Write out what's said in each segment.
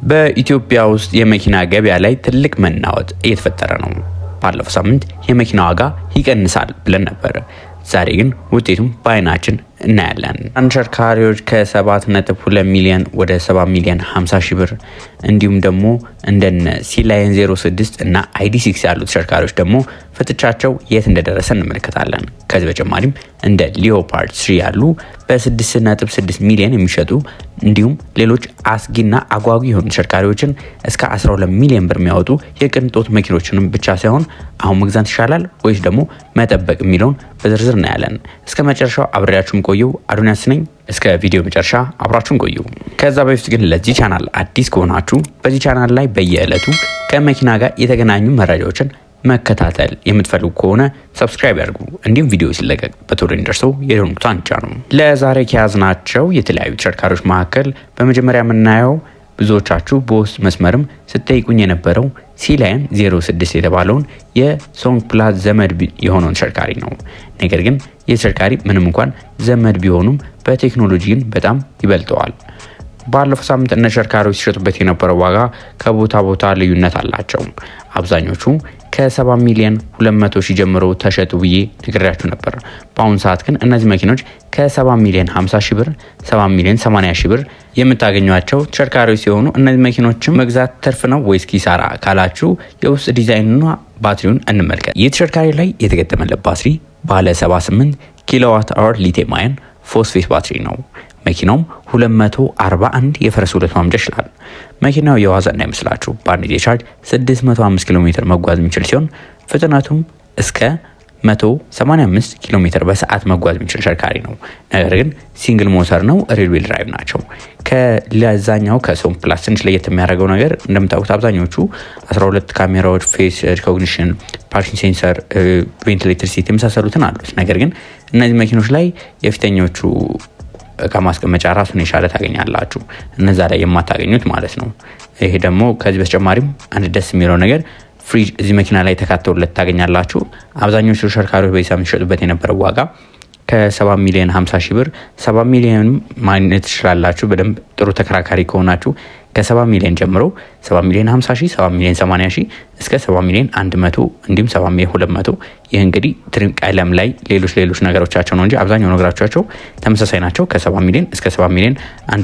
በኢትዮጵያ ውስጥ የመኪና ገበያ ላይ ትልቅ መናወጥ እየተፈጠረ ነው። ባለፈው ሳምንት የመኪና ዋጋ ይቀንሳል ብለን ነበር። ዛሬ ግን ውጤቱን በአይናችን እናያለን። ተሽከርካሪዎች ከ7.2 ሚሊዮን ወደ 7 ሚሊዮን 50 ሺህ ብር እንዲሁም ደግሞ እንደነ ሲላየን 06 እና ID6 ያሉ ተሽከርካሪዎች ደግሞ ፍጥጫቸው የት እንደደረሰ እንመለከታለን። ከዚህ በተጨማሪም እንደ ሊዮፓርድ 3 ያሉ በ6.6 ሚሊዮን የሚሸጡ እንዲሁም ሌሎች አስጊና አጓጊ የሆኑ ተሽከርካሪዎችን እስከ 12 ሚሊዮን ብር የሚያወጡ የቅንጦት መኪኖችንም ብቻ ሳይሆን አሁን መግዛት ይሻላል ወይስ ደግሞ መጠበቅ የሚለውን በዝርዝር እናያለን። እስከ መጨረሻው አብሬያችሁም ቆየው። አዶንያስ ነኝ። እስከ ቪዲዮ መጨረሻ አብራችሁን ቆዩ። ከዛ በፊት ግን ለዚህ ቻናል አዲስ ከሆናችሁ በዚህ ቻናል ላይ በየዕለቱ ከመኪና ጋር የተገናኙ መረጃዎችን መከታተል የምትፈልጉ ከሆነ ሰብስክራይብ ያድርጉ። እንዲሁም ቪዲዮ ሲለቀቅ በቶሎ እንዲደርሰው የደወል ምልክቱን ይጫኑ። ለዛሬ ከያዝናቸው የተለያዩ ተሽከርካሪዎች መካከል በመጀመሪያ የምናየው ብዙዎቻችሁ በውስጥ መስመርም ስትጠይቁኝ የነበረው ሲላየን 06 የተባለውን የሶንግ ፕላስ ዘመድ የሆነውን ተሽከርካሪ ነው። ነገር ግን የተሽከርካሪ ምንም እንኳን ዘመድ ቢሆኑም በቴክኖሎጂ ግን በጣም ይበልጠዋል። ባለፈው ሳምንት እነ ተሽከርካሪዎች ሲሸጡበት የነበረው ዋጋ ከቦታ ቦታ ልዩነት አላቸው። አብዛኞቹ ከ7 ሚሊዮን 200 ሺህ ጀምሮ ተሸጡ ብዬ ነግሬያችሁ ነበር። በአሁኑ ሰዓት ግን እነዚህ መኪኖች ከ7 ሚሊዮን 50 ሺህ ብር፣ 7 ሚሊዮን 80 ሺህ ብር የምታገኟቸው ተሽከርካሪዎች ሲሆኑ እነዚህ መኪኖችም መግዛት ትርፍ ነው ወይስ ኪሳራ ካላችሁ የውስጥ ዲዛይንና ባትሪውን እንመልከት። ይህ ተሽከርካሪ ላይ የተገጠመለት ባትሪ ባለ 78 ኪሎዋት አወር ሊቲየም አየን ፎስፌት ባትሪ ነው። መኪናውም 241 የፈረስ ሁለት ማምጫ ይችላል። መኪናው የዋዛ እንዳይመስላችሁ በአንድ ጊዜ ቻርጅ 605 ኪሎ ሜትር መጓዝ የሚችል ሲሆን ፍጥነቱም እስከ 185 ኪሎ ሜትር በሰዓት መጓዝ የሚችል ተሽከርካሪ ነው። ነገር ግን ሲንግል ሞተር ነው፣ ሬር ዊል ድራይቭ ናቸው። ከለዛኛው ከሶንግ ፕላስ ትንሽ ለየት የሚያደርገው ነገር እንደምታውቁት አብዛኞቹ 12 ካሜራዎች፣ ፌስ ሪኮግኒሽን፣ ፓርኪንግ ሴንሰር፣ ቬንቲሌተር ሲት የመሳሰሉትን አሉት። ነገር ግን እነዚህ መኪኖች ላይ የፊተኞቹ እቃ ማስቀመጫ ራሱን የቻለ ታገኛላችሁ፣ እነዛ ላይ የማታገኙት ማለት ነው። ይሄ ደግሞ ከዚህ በተጨማሪም አንድ ደስ የሚለው ነገር ፍሪጅ እዚህ መኪና ላይ ተካተውለት ታገኛላችሁ። አብዛኞቹ ተሽከርካሪዎች በሂሳብ የሚሸጡበት የነበረው ዋጋ ከ7 ሚሊዮን 50 ሺህ ብር 7 ሚሊዮን ማግኘት ትችላላችሁ። በደንብ ጥሩ ተከራካሪ ከሆናችሁ ከ7 ሚሊዮን ጀምሮ 7 ሚሊዮን 50 ሺህ፣ 7 ሚሊዮን 80 ሺህ እስከ 7 ሚሊዮን 100 እንዲሁም 7 ሚሊዮን 200። ይህ እንግዲህ ትሪም ቀለም ላይ ሌሎች ነገሮቻቸው ነው እንጂ አብዛኛው ነገሮቻቸው ተመሳሳይ ናቸው። ከ7 ሚሊዮን እስከ 7 ሚሊዮን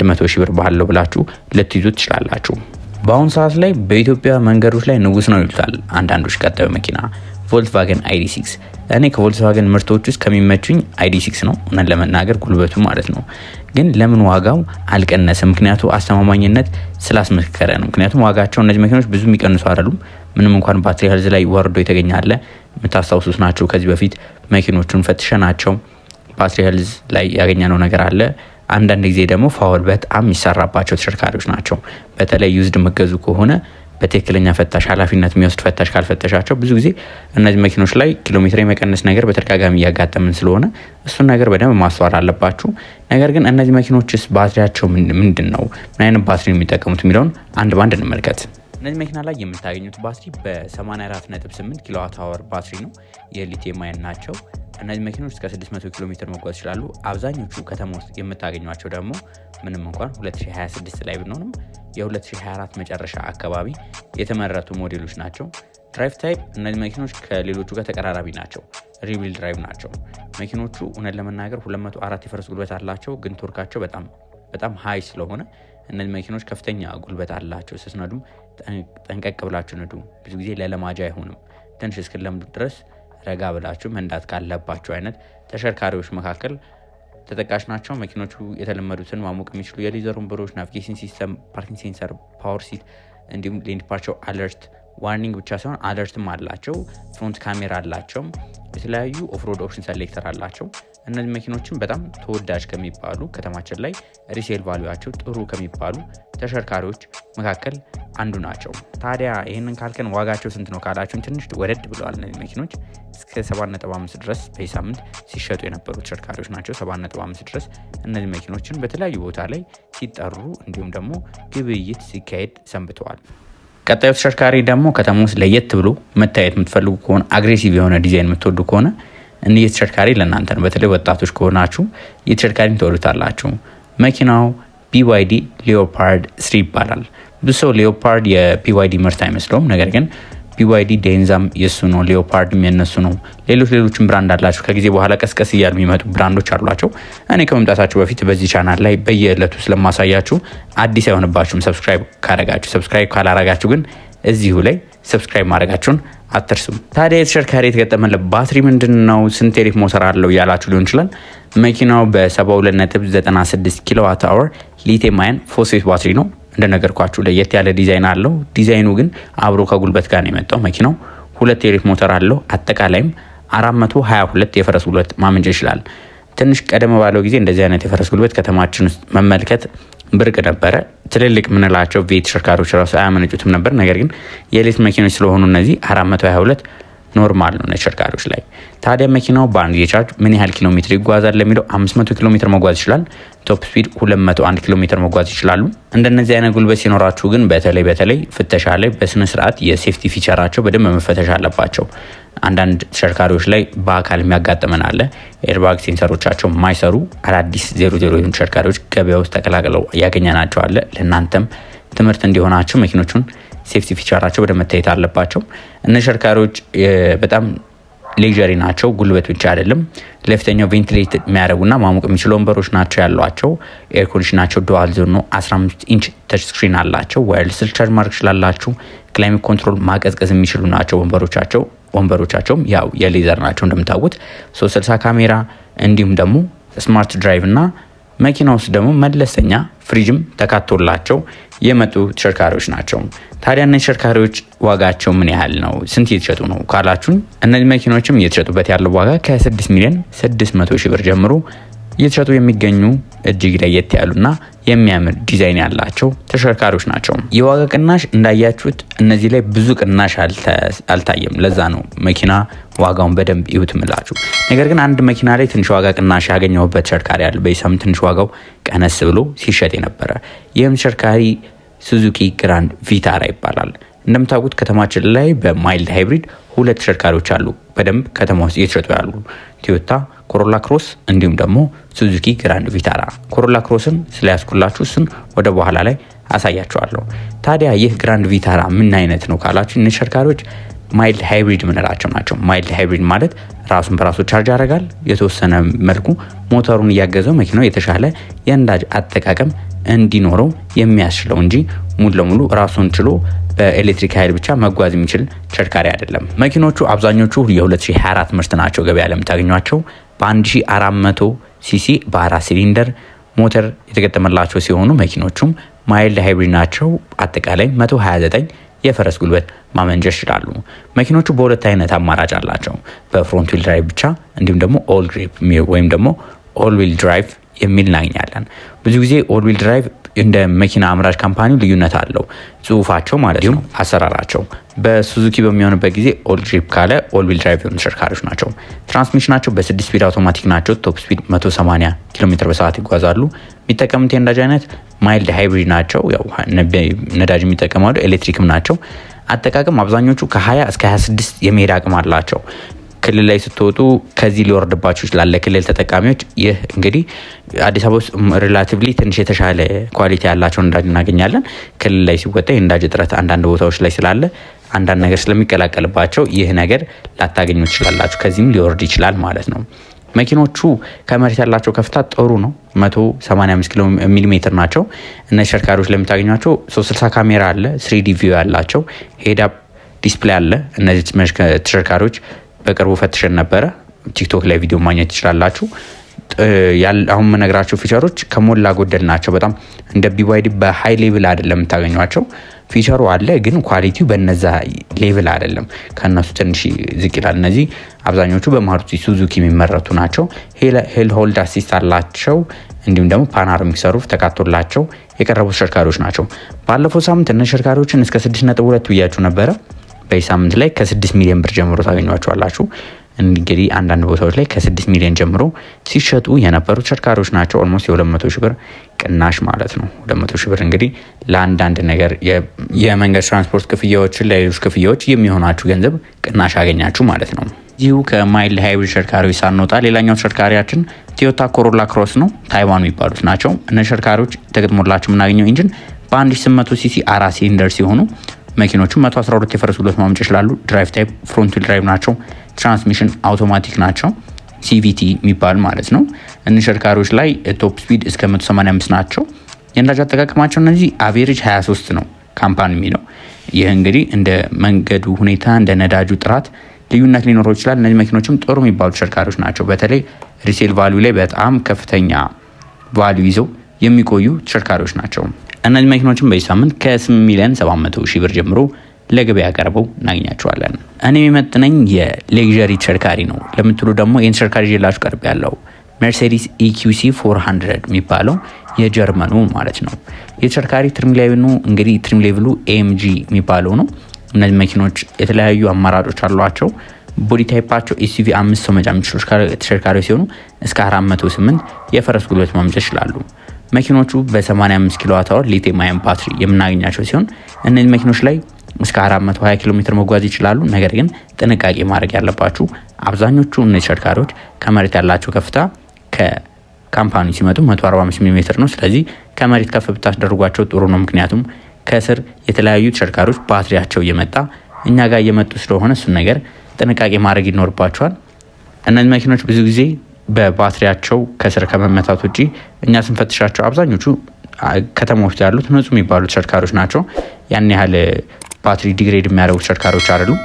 100 ሺህ ብር ባለው ብላችሁ ልትይዙ ትችላላችሁ። በአሁኑ ሰዓት ላይ በኢትዮጵያ መንገዶች ላይ ንጉስ ነው ይሉታል አንዳንዶች። ቀጣዩ መኪና ቮልክስዋገን ID6። እኔ ከቮልክስዋገን ምርቶች ውስጥ ከሚመቹኝ ID6 ነው፣ እውነት ለመናገር ጉልበቱ ማለት ነው። ግን ለምን ዋጋው አልቀነሰም? ምክንያቱ አስተማማኝነት ስላስመከረ ነው። ምክንያቱም ዋጋቸው እነዚህ መኪኖች ብዙ የሚቀንሱ አይደሉም። ምንም እንኳን ባትሪ ሄልዝ ላይ ወርዶ የተገኛለ የምታስታውሱት ናቸው። ከዚህ በፊት መኪኖቹን ፈትሸናቸው ባትሪ ሄልዝ ላይ ያገኘነው ነገር አለ። አንዳንድ ጊዜ ደግሞ ፋውል በጣም የሚሰራባቸው ተሽከርካሪዎች ናቸው። በተለይ ዩዝድ መገዙ ከሆነ በትክክለኛ ፈታሽ ኃላፊነት የሚወስድ ፈታሽ ካልፈተሻቸው ብዙ ጊዜ እነዚህ መኪኖች ላይ ኪሎ ሜትር የመቀነስ ነገር በተደጋጋሚ እያጋጠምን ስለሆነ እሱን ነገር በደንብ ማስተዋል አለባችሁ። ነገር ግን እነዚህ መኪኖችስ ባትሪያቸው ምንድን ነው? ምን አይነት ባትሪ የሚጠቀሙት የሚለውን አንድ ባንድ እንመልከት። እነዚህ መኪና ላይ የምታገኙት ባትሪ በ84.8 ኪሎዋት አወር ባትሪ ነው። የሊቲየም አየን ናቸው። እነዚህ መኪኖች እስከ 600 ኪሎ ሜትር መጓዝ ይችላሉ። አብዛኞቹ ከተማ ውስጥ የምታገኟቸው ደግሞ ምንም እንኳን 2026 ላይ ብንሆንም የ2024 መጨረሻ አካባቢ የተመረቱ ሞዴሎች ናቸው። ድራይቭ ታይፕ እነዚህ መኪኖች ከሌሎቹ ጋር ተቀራራቢ ናቸው። ሪር ዊል ድራይቭ ናቸው መኪኖቹ። እውነት ለመናገር 204 የፈረስ ጉልበት አላቸው። ግን ቶርካቸው በጣም ሃይ ስለሆነ እነዚህ መኪኖች ከፍተኛ ጉልበት አላቸው። ስትነዱም ጠንቀቅ ብላችሁ ነዱ። ብዙ ጊዜ ለለማጃ አይሆንም። ትንሽ እስክለምዱ ድረስ ረጋ ብላችሁ መንዳት ካለባቸው አይነት ተሽከርካሪዎች መካከል ተጠቃሽ ናቸው። መኪኖቹ የተለመዱትን ማሞቅ የሚችሉ የሌዘር ወንበሮች፣ ናቪጌሽን ሲስተም፣ ፓርኪንግ ሴንሰር፣ ፓወር ሲት እንዲሁም ሌን ዲፓርቸር አለርት ዋርኒንግ ብቻ ሳይሆን አለርትም አላቸው። ፍሮንት ካሜራ አላቸው። የተለያዩ ኦፍሮድ ኦፕሽን ሰሌክተር አላቸው። እነዚህ መኪኖችን በጣም ተወዳጅ ከሚባሉ ከተማችን ላይ ሪሴል ቫሉያቸው ጥሩ ከሚባሉ ተሽከርካሪዎች መካከል አንዱ ናቸው። ታዲያ ይህንን ካልከን ዋጋቸው ስንት ነው ካላችሁን ትንሽ ወደድ ብለዋል። እነዚህ መኪኖች እስከ 7.5 ድረስ በሳምንት ሲሸጡ የነበሩ ተሽከርካሪዎች ናቸው። 7.5 ድረስ እነዚህ መኪኖችን በተለያዩ ቦታ ላይ ሲጠሩ እንዲሁም ደግሞ ግብይት ሲካሄድ ሰንብተዋል። ቀጣዩ ተሽከርካሪ ደግሞ ከተማ ውስጥ ለየት ብሎ መታየት የምትፈልጉ ከሆነ አግሬሲቭ የሆነ ዲዛይን የምትወዱ ከሆነ እነዚህ ተሽከርካሪ ለእናንተ ነው። በተለይ ወጣቶች ከሆናችሁ የተሽከርካሪን ትወዱታላችሁ። መኪናው BYD ሊዮፓርድ 3 ይባላል። ብዙ ሰው ሊዮፓርድ የBYD ምርት አይመስለውም። ነገር ግን BYD ዴንዛም የሱ ነው፣ ሊዮፓርድም የነሱ ነው። ሌሎችም ብራንድ አላቸው። ከጊዜ በኋላ ቀስቀስ እያሉ የሚመጡ ብራንዶች አሏቸው። እኔ ከመምጣታችሁ በፊት በዚህ ቻናል ላይ በየዕለቱ ስለማሳያችሁ አዲስ አይሆንባችሁም። ሰብስክራይብ ካላረጋችሁ ግን እዚሁ ላይ ሰብስክራይብ ማድረጋችሁን አትርሱም። ታዲያ የተሽከርካሪ የተገጠመለት ባትሪ ምንድነው? ስንት ኤሌክትሪክ ሞተር አለው ያላችሁ ሊሆን ይችላል። መኪናው በ72.96 ኪሎዋት አወር ሊቲየም አየን ፎስፌት ባትሪ ነው። እንደነገርኳችሁ ለየት ያለ ዲዛይን አለው። ዲዛይኑ ግን አብሮ ከጉልበት ጋር ነው የመጣው። መኪናው 2 ኤሌክትሪክ ሞተር አለው። አጠቃላይም 422 የፈረስ ጉልበት ማመንጨት ይችላል። ትንሽ ቀደም ባለው ጊዜ እንደዚህ አይነት የፈረስ ጉልበት ከተማችን ውስጥ መመልከት ብርቅ ነበረ። ትልልቅ ምንላቸው ቬት ተሽከርካሪዎች ራሱ አያመነጩትም ነበር። ነገር ግን የኤሌክትሪክ መኪኖች ስለሆኑ እነዚህ 422 ኖርማል ነው ተሽከርካሪዎች ላይ። ታዲያ መኪናው በአንድ የቻርጅ ምን ያህል ኪሎ ሜትር ይጓዛል ለሚለው 500 ኪሎ ሜትር መጓዝ ይችላል። ቶፕ ስፒድ 201 ኪሎ ሜትር መጓዝ ይችላሉ። እንደነዚህ አይነት ጉልበት ሲኖራችሁ ግን በተለይ ፍተሻ ላይ በስነ ስርዓት የሴፍቲ ፊቸራቸው በደንብ መፈተሽ አለባቸው። አንዳንድ ተሽከርካሪዎች ላይ በአካል የሚያጋጥመን አለ። ኤርባግ ሴንሰሮቻቸው የማይሰሩ አዳዲስ 00 የሆኑ ተሽከርካሪዎች ገበያ ውስጥ ተቀላቅለው ያገኘናቸው አለ። ለእናንተም ትምህርት እንዲሆናቸው መኪኖቹን ሴፍቲ ፊቸራቸው ወደ መታየት አለባቸው። እነ ተሽከርካሪዎች በጣም ሌጀሪ ናቸው። ጉልበት ብቻ አይደለም፣ ለፊተኛው ቬንቲሌት የሚያደርጉና ማሞቅ የሚችሉ ወንበሮች ናቸው ያሏቸው። ኤር ኮንዲሽናቸው ዱዋል ዞን ነው። 15 ኢንች ተች ስክሪን አላቸው። ዋይርለስ ቻርጅ ማድረግ ይችላላችሁ። ክላይሜት ኮንትሮል ማቀዝቀዝ የሚችሉ ናቸው ወንበሮቻቸውም ያው የሌዘር ናቸው እንደምታውቁት። 360 ካሜራ እንዲሁም ደግሞ ስማርት ድራይቭ እና መኪና ውስጥ ደግሞ መለስተኛ ፍሪጅም ተካቶላቸው የመጡ ተሽከርካሪዎች ናቸው። ታዲያ እነዚህ ተሽከርካሪዎች ዋጋቸው ምን ያህል ነው? ስንት እየተሸጡ ነው ካላችሁን፣ እነዚህ መኪኖችም እየተሸጡበት ያለው ዋጋ ከ6 ሚሊዮን 600 ሺህ ብር ጀምሮ እየተሸጡ የሚገኙ እጅግ ለየት ያሉና የሚያምር ዲዛይን ያላቸው ተሽከርካሪዎች ናቸው። የዋጋ ቅናሽ እንዳያችሁት እነዚህ ላይ ብዙ ቅናሽ አልታየም። ለዛ ነው መኪና ዋጋውን በደንብ ይውትምላችሁ። ነገር ግን አንድ መኪና ላይ ትንሽ ዋጋ ቅናሽ ያገኘሁበት ተሽከርካሪ አለ። በሳምንት ትንሽ ዋጋው ቀነስ ብሎ ሲሸጥ የነበረ ይህም ተሽከርካሪ ሱዙኪ ግራንድ ቪታራ ይባላል። እንደምታውቁት ከተማችን ላይ በማይልድ ሃይብሪድ 2 ተሽከርካሪዎች አሉ በደንብ ከተማ ውስጥ እየተሸጡ ያሉ፣ ቶዮታ ኮሮላ ክሮስ እንዲሁም ደግሞ ሱዙኪ ግራንድ ቪታራ። ኮሮላ ክሮስን ስለያዝኩላችሁ እሱን ወደ በኋላ ላይ አሳያችኋለሁ። ታዲያ ይህ ግራንድ ቪታራ ምን አይነት ነው ካላችሁ፣ እነዚህ ተሽከርካሪዎች ማይልድ ሃይብሪድ ምንላቸው ናቸው። ማይልድ ሃይብሪድ ማለት ራሱን በራሱ ቻርጅ ያደርጋል። የተወሰነ መልኩ ሞተሩን እያገዘው መኪናው የተሻለ የነዳጅ አጠቃቀም እንዲኖረው የሚያስችለው እንጂ ሙሉ ለሙሉ ራሱን ችሎ በኤሌክትሪክ ኃይል ብቻ መጓዝ የሚችል ተሽከርካሪ አይደለም። መኪኖቹ አብዛኞቹ የ2024 ምርት ናቸው። ገበያ ላይ የምታገኟቸው በ1400 ሲሲ በ4 ሲሊንደር ሞተር የተገጠመላቸው ሲሆኑ መኪኖቹም ማይልድ ሃይብሪድ ናቸው። አጠቃላይ 129 የፈረስ ጉልበት ማመንጨት ይችላሉ። መኪኖቹ በሁለት አይነት አማራጭ አላቸው። በፍሮንት ዊል ድራይቭ ብቻ እንዲሁም ደግሞ ኦል ግሪፕ ወይም ደግሞ ኦል ዊል ድራይቭ የሚል እናገኛለን። ብዙ ጊዜ ኦል ዊል ድራይቭ እንደ መኪና አምራች ካምፓኒው ልዩነት አለው፣ ጽሁፋቸው ማለት ነው፣ አሰራራቸው። በሱዙኪ በሚሆንበት ጊዜ ኦል ግሪፕ ካለ ኦል ዊል ድራይቭ የሆኑ ተሽከርካሪዎች ናቸው። ትራንስሚሽናቸው በ6 ስፒድ አውቶማቲክ ናቸው። ቶፕ ስፒድ 180 ኪሎ ሜትር በሰዓት ይጓዛሉ። የሚጠቀሙት የነዳጅ አይነት ማይልድ ሃይብሪድ ናቸው። ያው ነዳጅ የሚጠቀማሉ፣ ኤሌክትሪክም ናቸው። አጠቃቀም አብዛኞቹ ከ20 እስከ 26 የመሄድ አቅም አላቸው። ክልል ላይ ስትወጡ ከዚህ ሊወርድባችሁ ይችላል ለክልል ተጠቃሚዎች። ይህ እንግዲህ አዲስ አበባ ውስጥ ሪላቲቭሊ ትንሽ የተሻለ ኳሊቲ ያላቸው ነዳጅ እናገኛለን። ክልል ላይ ሲወጣ የነዳጅ እጥረት አንዳንድ ቦታዎች ላይ ስላለ አንዳንድ ነገር ስለሚቀላቀልባቸው ይህ ነገር ላታገኙ ትችላላችሁ። ከዚህም ሊወርድ ይችላል ማለት ነው። መኪኖቹ ከመሬት ያላቸው ከፍታ ጥሩ ነው። 185 ሚሊ ሜትር ናቸው። እነዚህ ተሽከርካሪዎች ላይ የምታገኟቸው 360 ካሜራ አለ፣ 3D ቪው ያላቸው ሄድ አፕ ዲስፕሌይ አለ። እነዚህ ተሽከርካሪዎች በቅርቡ ፈትሸን ነበረ። ቲክቶክ ላይ ቪዲዮ ማግኘት ትችላላችሁ። አሁን የምነግራቸው ፊቸሮች ከሞላ ጎደል ናቸው። በጣም እንደ BYD በሃይ ሌቭል አይደለም የምታገኟቸው። ፊቸሩ አለ ግን ኳሊቲው በነዛ ሌቭል አይደለም፣ ከነሱ ትንሽ ዝቅ ይላል። እነዚህ አብዛኞቹ በማሩቲ ሱዙኪ የሚመረቱ ናቸው። ሂል ሆልድ አሲስት አላቸው። እንዲሁም ደግሞ ፓኖራሚክ ሰሩፍ ተካቶላቸው የቀረቡ ተሽከርካሪዎች ናቸው። ባለፈው ሳምንት እነ ተሽከርካሪዎችን እስከ 6.2 ብያችሁ ነበረ። በዚህ ሳምንት ላይ ከ6 ሚሊዮን ብር ጀምሮ ታገኟቸዋላችሁ። እንግዲህ አንዳንድ ቦታዎች ላይ ከ6 ሚሊዮን ጀምሮ ሲሸጡ የነበሩ ተሽከርካሪዎች ናቸው። ኦልሞስት የ200 ሺህ ብር ቅናሽ ማለት ነው። 200 ሺህ ብር እንግዲህ ለአንዳንድ ነገር የመንገድ ትራንስፖርት ክፍያዎችን፣ ለሌሎች ክፍያዎች የሚሆናችሁ ገንዘብ ቅናሽ አገኛችሁ ማለት ነው። እዚሁ ከማይልድ ሃይብሪድ ተሽከርካሪዎች ሳንወጣ ሌላኛው ተሽከርካሪያችን ቶዮታ ኮሮላ ክሮስ ነው። ታይዋን የሚባሉት ናቸው። እነዚህ ተሽከርካሪዎች ተገጥሞላቸው የምናገኘው ኢንጂን በ1800 ሲሲ 4 ሲሊንደር ሲሆኑ መኪኖቹ 112 የፈረስ ጉልበት ማምጫ ይችላሉ። ድራይቭ ታይፕ ፍሮንት ዊል ድራይቭ ናቸው። ትራንስሚሽን አውቶማቲክ ናቸው። ሲቪቲ የሚባል ማለት ነው። እነዚህ ተሽከርካሪዎች ላይ ቶፕ ስፒድ እስከ 185 ናቸው። የነዳጅ አጠቃቀማቸው እነዚህ አቬሬጅ 23 ነው ካምፓኒ የሚለው። ይህ እንግዲህ እንደ መንገዱ ሁኔታ እንደ ነዳጁ ጥራት ልዩነት ሊኖረው ይችላል። እነዚህ መኪኖችም ጥሩ የሚባሉ ተሽከርካሪዎች ናቸው። በተለይ ሪሴል ቫልዩ ላይ በጣም ከፍተኛ ቫልዩ ይዘው የሚቆዩ ተሽከርካሪዎች ናቸው። እነዚህ መኪኖችም በዚህ ሳምንት ከ8 ሚሊዮን 700 ሺህ ብር ጀምሮ ለገበያ ቀርበው እናገኛቸዋለን። እኔ የሚመጥነኝ የሌግዠሪ ተሽከርካሪ ነው ለምትሉ ደግሞ ይህን ተሽከርካሪ ይዤላችሁ ቀርብ ያለው ሜርሴዲስ ኢኪዩሲ 400 የሚባለው የጀርመኑ ማለት ነው። የተሽከርካሪ ትሪም ሌቭሉ እንግዲህ ትሪም ሌቭሉ ኤምጂ የሚባለው ነው። እነዚህ መኪኖች የተለያዩ አማራጮች አሏቸው። ቦዲ ታይፓቸው ኤስዩቪ 5 ሰው መጫን የሚችሉ ተሽከርካሪዎች ሲሆኑ እስከ 408 የፈረስ ጉልበት ማምጫት ይችላሉ። መኪኖቹ በ85 ኪሎዋት አወር ሊቲየም አየን ባትሪ የምናገኛቸው ሲሆን እነዚህ መኪኖች ላይ እስከ 420 ኪሎ ሜትር መጓዝ ይችላሉ። ነገር ግን ጥንቃቄ ማድረግ ያለባችሁ አብዛኞቹ እነዚህ ተሽከርካሪዎች ከመሬት ያላቸው ከፍታ ከካምፓኒ ሲመጡ 145 ሚሊ ሜትር ነው። ስለዚህ ከመሬት ከፍ ብታስደርጓቸው ጥሩ ነው። ምክንያቱም ከስር የተለያዩ ተሽከርካሪዎች ባትሪያቸው እየመጣ እኛ ጋር እየመጡ ስለሆነ እሱን ነገር ጥንቃቄ ማድረግ ይኖርባቸዋል። እነዚህ መኪኖች ብዙ ጊዜ በባትሪያቸው ከስር ከመመታት ውጪ እኛ ስንፈትሻቸው አብዛኞቹ ከተማ ውስጥ ያሉት ንጹህ የሚባሉ ተሽከርካሪዎች ናቸው። ያን ያህል ባትሪ ዲግሬድ የሚያደርጉ ተሽከርካሪዎች አይደሉም።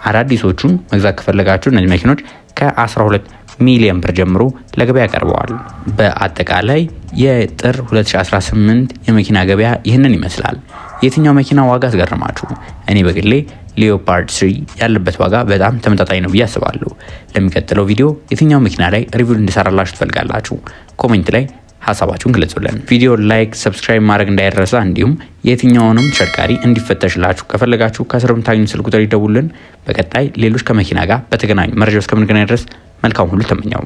አዳዲሶቹን መግዛት ከፈለጋችሁ እነዚህ መኪኖች ከ12 ሚሊዮን ብር ጀምሮ ለገበያ ቀርበዋል። በአጠቃላይ የጥር 2018 የመኪና ገበያ ይህንን ይመስላል። የትኛው መኪና ዋጋ አስገረማችሁ? እኔ በግሌ ሌዮፓርድ 3 ያለበት ዋጋ በጣም ተመጣጣኝ ነው ብዬ አስባለሁ። ለሚቀጥለው ቪዲዮ የትኛው መኪና ላይ ሪቪው እንድሰራላችሁ ትፈልጋላችሁ? ኮሜንት ላይ ሀሳባችሁን ግለጹልን። ቪዲዮ ላይክ፣ ሰብስክራይብ ማድረግ እንዳይረሳ። እንዲሁም የትኛውንም ተሽከርካሪ እንዲፈተሽላችሁ ከፈለጋችሁ ከስር የምታገኙ ስልክ ቁጥር ይደውሉልን። በቀጣይ ሌሎች ከመኪና ጋር በተገናኙ መረጃዎች እስከምንገናኝ ድረስ መልካም ሁሉ ተመኘው።